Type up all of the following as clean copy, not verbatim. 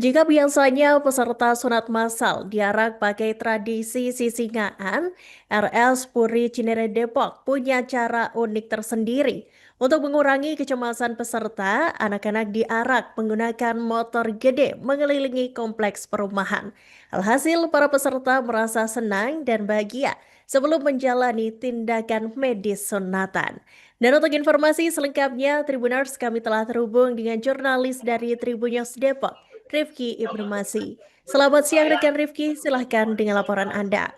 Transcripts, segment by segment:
Jika biasanya peserta sunat massal diarak pakai tradisi sisingaan, RS Puri Cinere Depok punya cara unik tersendiri. Untuk mengurangi kecemasan peserta, anak-anak diarak menggunakan motor gede mengelilingi kompleks perumahan. Alhasil, para peserta merasa senang dan bahagia sebelum menjalani tindakan medis sunatan. Dan untuk informasi selengkapnya, Tribuners, kami telah terhubung dengan jurnalis dari Tribunnews Depok, Rifki Ibnu Masih. Selamat siang rekan Rifki, silahkan dengan laporan Anda.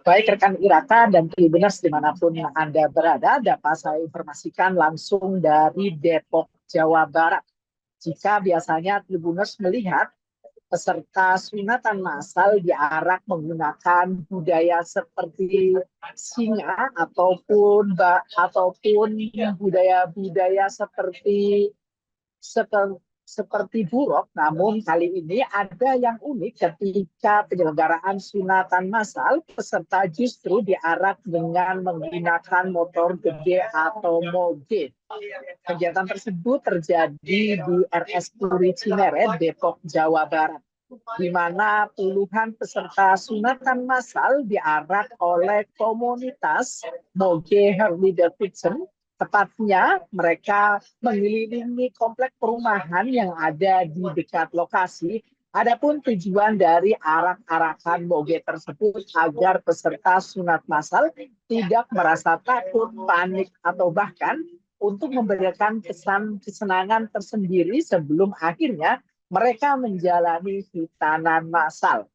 Baik rekan Iraka dan Tribuners dimanapun Anda berada, dapat saya informasikan langsung dari Depok, Jawa Barat. Jika biasanya Tribuners melihat peserta sunatan massal diarak menggunakan budaya seperti singa ataupun budaya-budaya seperti buruk, namun kali ini ada yang unik ketika penyelenggaraan sunatan massal, peserta justru diarak dengan menggunakan motor gede atau moge. Kegiatan tersebut terjadi di RS Puri Cinere, Depok, Jawa Barat, di mana puluhan peserta sunatan massal diarak oleh komunitas moge Harley Davidson. Tepatnya mereka mengelilingi komplek perumahan yang ada di dekat lokasi. Adapun tujuan dari arak-arakan moge tersebut agar peserta sunat massal tidak merasa takut, panik, atau bahkan untuk memberikan kesan kesenangan tersendiri sebelum akhirnya mereka menjalani hitanan massal.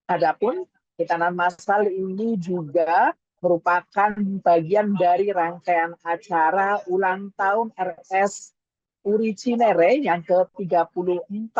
Adapun hitanan massal ini juga merupakan bagian dari rangkaian acara ulang tahun RS Puri Cinere yang ke-34.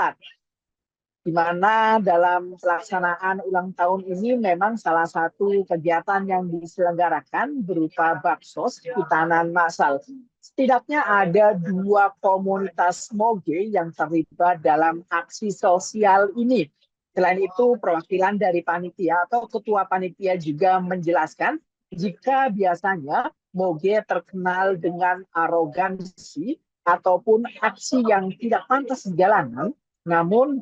Di mana dalam pelaksanaan ulang tahun ini memang salah satu kegiatan yang diselenggarakan berupa baksos hitanan massal. Setidaknya ada 2 komunitas moge yang terlibat dalam aksi sosial ini. Selain itu, perwakilan dari panitia atau ketua panitia juga menjelaskan jika biasanya moge terkenal dengan arogansi ataupun aksi yang tidak pantas di jalanan, namun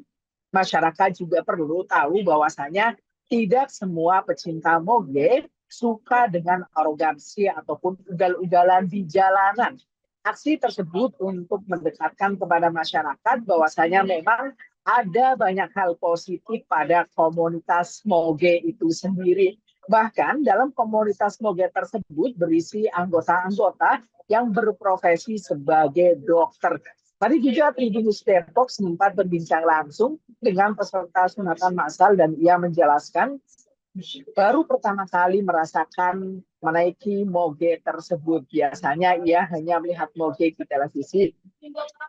masyarakat juga perlu tahu bahwasanya tidak semua pecinta moge suka dengan arogansi ataupun ugal-ugalan di jalanan. Aksi tersebut untuk mendekatkan kepada masyarakat bahwasanya memang ada banyak hal positif pada komunitas moge itu sendiri. Bahkan dalam komunitas moge tersebut berisi anggota-anggota yang berprofesi sebagai dokter. Tadi juga Tribunnews Depok sempat berbincang langsung dengan peserta sunatan massal dan ia menjelaskan baru pertama kali merasakan menaiki moge tersebut. Biasanya ia hanya melihat moge di televisi.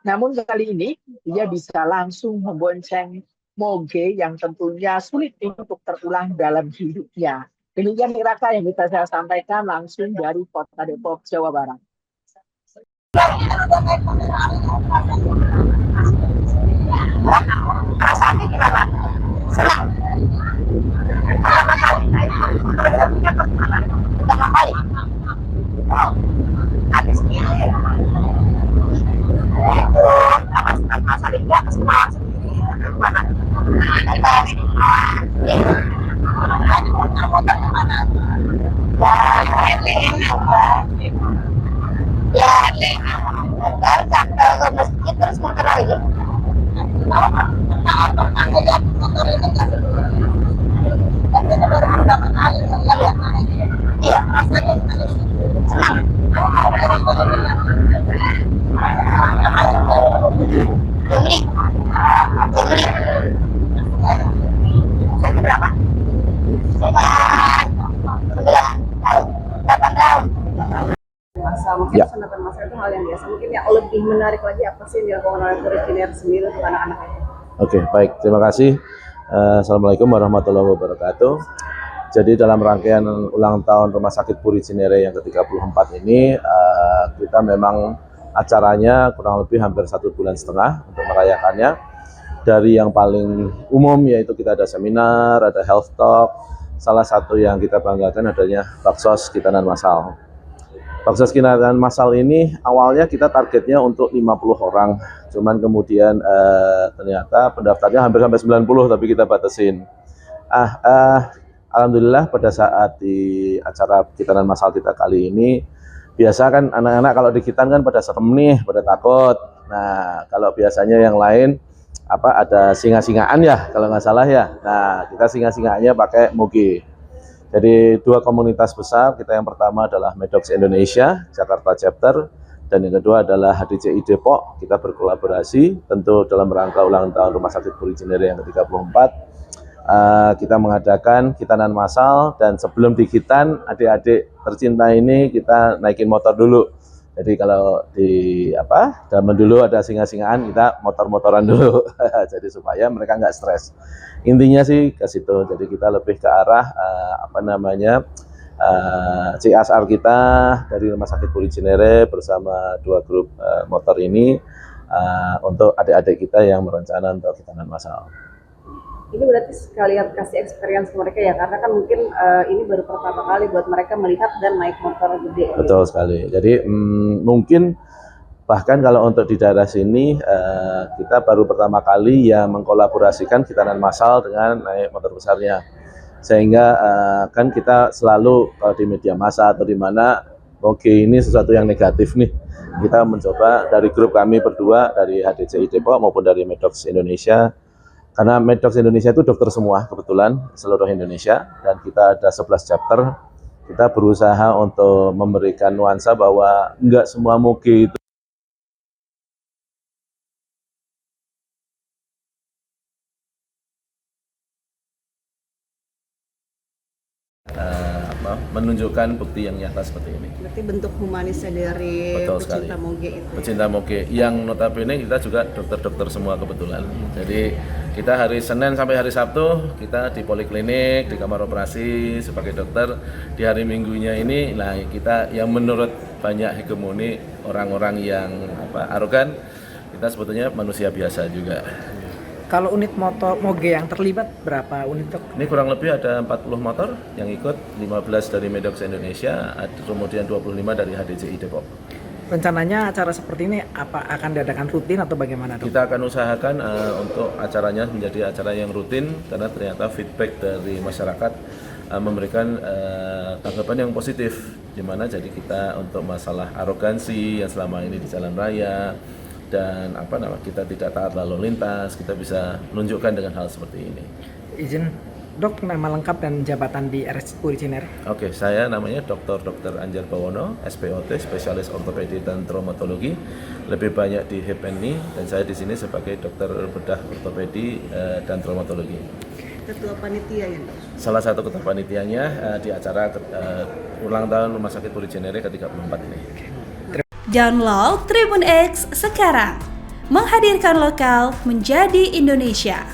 Namun kali ini ia bisa langsung membonceng moge yang tentunya sulit untuk terulang dalam hidupnya. Demikian Iraka yang bisa saya sampaikan langsung dari Kota Depok, Jawa Barat. Perasaannya gimana? Senang. Pertama kali. Oh, habis ini. Itu sama masa liga semua sendiri. Mana? Ya, sampai ke masjid terus muter lagi. Iya, senang. Berapa? 8 tahun. Masa mungkin sunatan masa itu hal yang biasa. Mungkin yang lebih menarik lagi apa sih yang dilakukan oleh Puri Cinere sendiri untuk anak-anak ini? Oke, baik, terima kasih. Assalamualaikum warahmatullahi wabarakatuh. Jadi dalam rangkaian ulang tahun Rumah Sakit Puri Cinere yang ke-34 ini, kita memang acaranya kurang lebih hampir 1,5 bulan untuk merayakannya. Dari yang paling umum yaitu kita ada seminar, ada health talk. Salah satu yang kita banggakan adanya baksos hitanan massal. Vaksinasi kinatan massal ini awalnya kita targetnya untuk 50 orang, cuman kemudian ternyata pendaftarnya hampir sampai 90, tapi kita batasin. Alhamdulillah pada saat di acara kitanan massal kita kali ini, biasa kan anak-anak kalau di kitan kan pada serem nih, pada takut. Nah, kalau biasanya yang lain ada singa-singaan ya kalau nggak salah ya. Nah, kita singa-singaannya pakai moge. Jadi 2 komunitas besar, kita yang pertama adalah Medox Indonesia, Jakarta Chapter, dan yang kedua adalah HDCI Depok. Kita berkolaborasi tentu dalam rangka ulang tahun Rumah Sakit Puri Cinere yang ke-34. Kita mengadakan kitanan massal, dan sebelum dikitan, adik-adik tercinta ini kita naikin motor dulu. Jadi kalau di zaman dulu ada singa-singaan, kita motor-motoran dulu. Jadi supaya mereka nggak stres. Intinya sih ke situ. Jadi kita lebih ke arah CSR kita dari Rumah Sakit Puri Cinere bersama 2 grup motor ini untuk adik-adik kita yang merencana untuk kitanan massal. Ini berarti sekalian kasih experience ke mereka ya, karena kan mungkin ini baru pertama kali buat mereka melihat dan naik motor gede. Betul sekali. Jadi mungkin bahkan kalau untuk di daerah sini kita baru pertama kali ya mengkolaborasikan kitanan massal dengan naik motor besarnya. Sehingga kan kita selalu kalau di media massa atau di mana oke ini sesuatu yang negatif nih. Kita mencoba dari grup kami berdua dari HDCI Depok maupun dari Medox Indonesia. Karena Medox Indonesia itu dokter semua kebetulan seluruh Indonesia, dan kita ada 11 chapter. Kita berusaha untuk memberikan nuansa bahwa enggak semua moge itu menunjukkan bukti yang nyata seperti ini. Berarti bentuk humanisnya dari pecinta moge itu. Pecinta moge yang notabene kita juga dokter-dokter semua kebetulan. Jadi kita hari Senin sampai hari Sabtu kita di poliklinik, di kamar operasi sebagai dokter. Di hari Minggunya ini, nah kita yang menurut banyak hegemoni orang-orang yang arogan, kita sebetulnya manusia biasa juga. Kalau unit motor moge yang terlibat berapa unit? Ini kurang lebih ada 40 motor yang ikut, 15 dari Medox Indonesia, kemudian 25 dari HDCI Depok. Rencananya acara seperti ini akan diadakan rutin atau bagaimana, Dok? Kita akan usahakan untuk acaranya menjadi acara yang rutin, karena ternyata feedback dari masyarakat memberikan tanggapan yang positif, di mana jadi kita untuk masalah arogansi yang selama ini di jalan raya dan kita tidak taat lalu lintas, kita bisa menunjukkan dengan hal seperti ini. Izin, Dok, nama lengkap dan jabatan di RS Puri Cinere. Oke, saya namanya Dr. Anjar Bawono, SPOT, Spesialis Ortopedi dan Traumatologi. Lebih banyak di hip and knee, dan saya di sini sebagai dokter bedah ortopedi dan traumatologi. Ketua panitia ya, Dok? Salah satu ketua panitianya di acara ulang tahun Rumah Sakit Puri Cinere ke-34 ini. Download Tribun X sekarang, menghadirkan lokal menjadi Indonesia.